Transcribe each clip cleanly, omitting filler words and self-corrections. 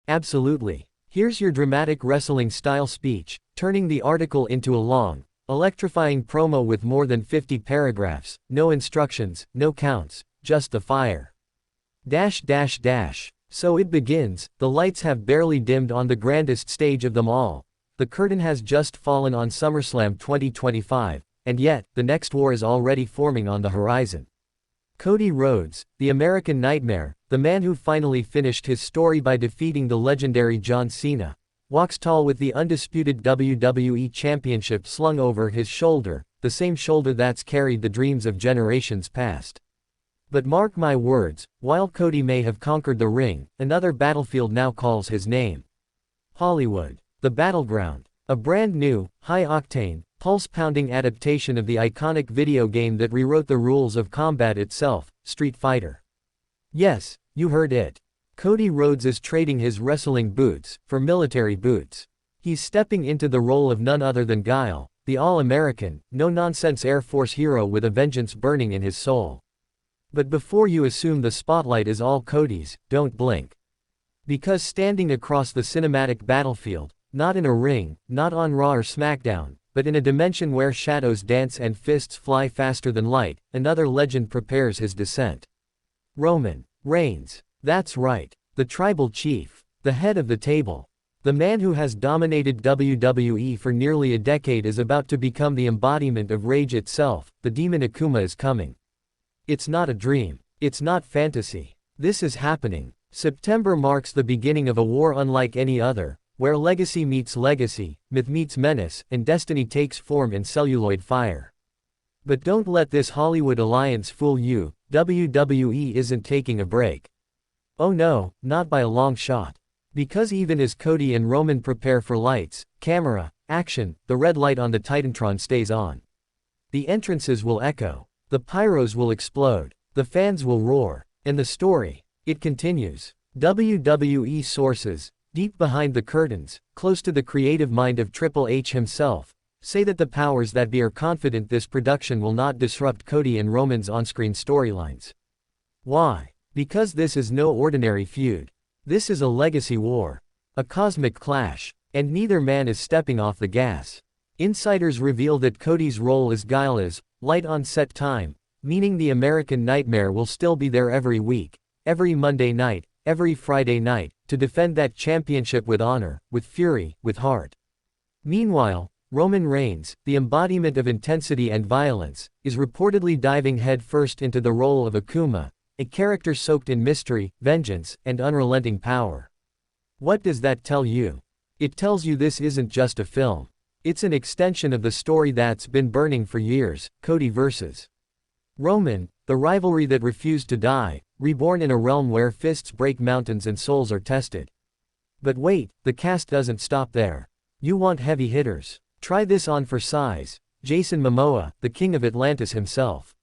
Absolutely. Here's your dramatic wrestling-style speech, turning the article into a long, electrifying promo with more than 50 paragraphs, no instructions, no counts, just the fire. Dash dash dash. So it begins, the lights have barely dimmed on the grandest stage of them all. The curtain has just fallen on SummerSlam 2025, and yet, the next war is already forming on the horizon. Cody Rhodes, the American Nightmare, the man who finally finished his story by defeating the legendary John Cena, walks tall with the undisputed WWE Championship slung over his shoulder, the same shoulder that's carried the dreams of generations past. But mark my words, while Cody may have conquered the ring, another battlefield now calls his name. Hollywood. The battleground. A brand new, high-octane, pulse-pounding adaptation of the iconic video game that rewrote the rules of combat itself, Street Fighter. Yes, you heard it. Cody Rhodes is trading his wrestling boots for military boots. He's stepping into the role of none other than Guile, the all-American, no-nonsense Air Force hero with a vengeance burning in his soul. But before you assume the spotlight is all Cody's, don't blink. Because standing across the cinematic battlefield, not in a ring, not on Raw or SmackDown, but in a dimension where shadows dance and fists fly faster than light, another legend prepares his descent. Roman Reigns. That's right. The tribal chief. The head of the table. The man who has dominated WWE for nearly a decade is about to become the embodiment of rage itself. The demon Akuma is coming. It's not a dream. It's not fantasy. This is happening. September marks the beginning of a war unlike any other, where legacy meets legacy, myth meets menace, and destiny takes form in celluloid fire. But don't let this Hollywood alliance fool you, WWE isn't taking a break. Oh no, not by a long shot. Because even as Cody and Roman prepare for lights, camera, action, the red light on the Titantron stays on. The entrances will echo. The pyros will explode. The fans will roar. And the story, it continues. WWE sources, deep behind the curtains, close to the creative mind of Triple H himself, say that the powers that be are confident this production will not disrupt Cody and Roman's on-screen storylines. Why? Because this is no ordinary feud. This is a legacy war. A cosmic clash. And neither man is stepping off the gas. Insiders reveal that Cody's role as Guile is light on set time, meaning the American Nightmare will still be there every week, every Monday night, every Friday night, to defend that championship with honor, with fury, with heart. Meanwhile, Roman Reigns, the embodiment of intensity and violence, is reportedly diving headfirst into the role of Akuma, a character soaked in mystery, vengeance, and unrelenting power. What does that tell you? It tells you this isn't just a film. It's an extension of the story that's been burning for years, Cody vs. Roman, the rivalry that refused to die, reborn in a realm where fists break mountains and souls are tested. But wait, the cast doesn't stop there. You want heavy hitters? Try this on for size. Jason Momoa, the king of Atlantis himself.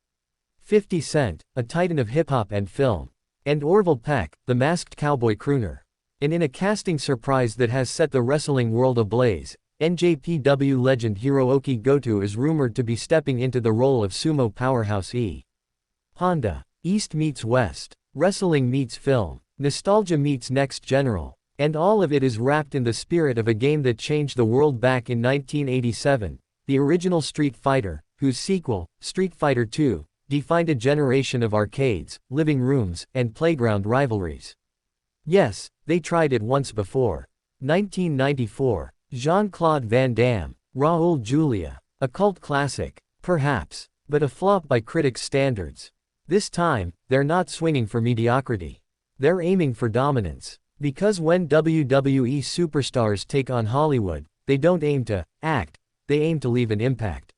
50 Cent, a titan of hip-hop and film. And Orville Peck, the masked cowboy crooner. And in a casting surprise that has set the wrestling world ablaze, NJPW legend Hiroki Goto is rumored to be stepping into the role of sumo powerhouse E. Honda. East meets West. Wrestling meets film. Nostalgia meets Next General. And all of it is wrapped in the spirit of a game that changed the world back in 1987, the original Street Fighter, whose sequel, Street Fighter II, defined a generation of arcades, living rooms, and playground rivalries. Yes, they tried it once before. 1994. Jean-Claude Van Damme, Raul Julia. A cult classic, perhaps, but a flop by critics' standards. This time, they're not swinging for mediocrity. They're aiming for dominance. Because when WWE superstars take on Hollywood, they don't aim to act, they aim to leave an impact.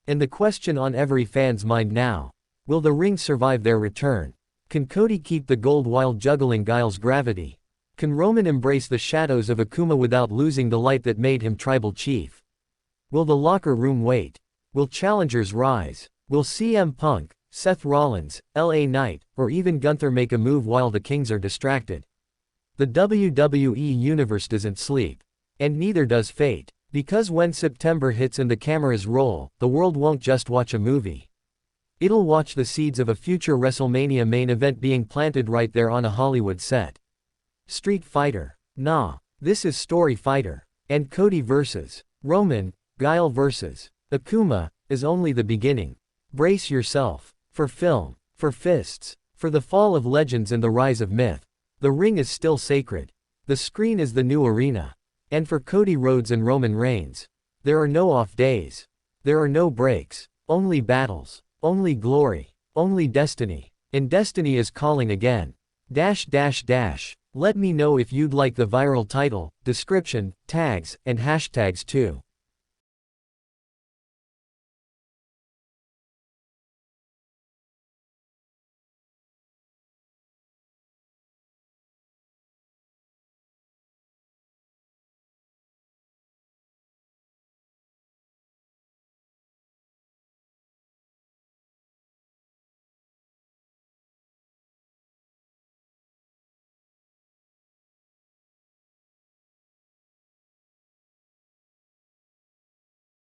And the question on every fan's mind now: will the ring survive their return? Can Cody keep the gold while juggling Guile's gravity? Can Roman embrace the shadows of Akuma without losing the light that made him tribal chief? Will the locker room wait? Will challengers rise? Will CM Punk, Seth Rollins, LA Knight, or even Gunther make a move while the Kings are distracted? The WWE universe doesn't sleep. And neither does fate. Because when September hits and the cameras roll, the world won't just watch a movie. It'll watch the seeds of a future WrestleMania main event being planted right there on a Hollywood set. Street Fighter. Nah, this is Story Fighter. And Cody versus Roman, Guile versus Akuma, is only the beginning. Brace yourself. For film, for fists, for the fall of legends and the rise of myth. The ring is still sacred. The screen is the new arena. And for Cody Rhodes and Roman Reigns, there are no off days. There are no breaks. Only battles. Only glory. Only destiny. And destiny is calling again. Let me know if you'd like the viral title, description, tags, and hashtags too.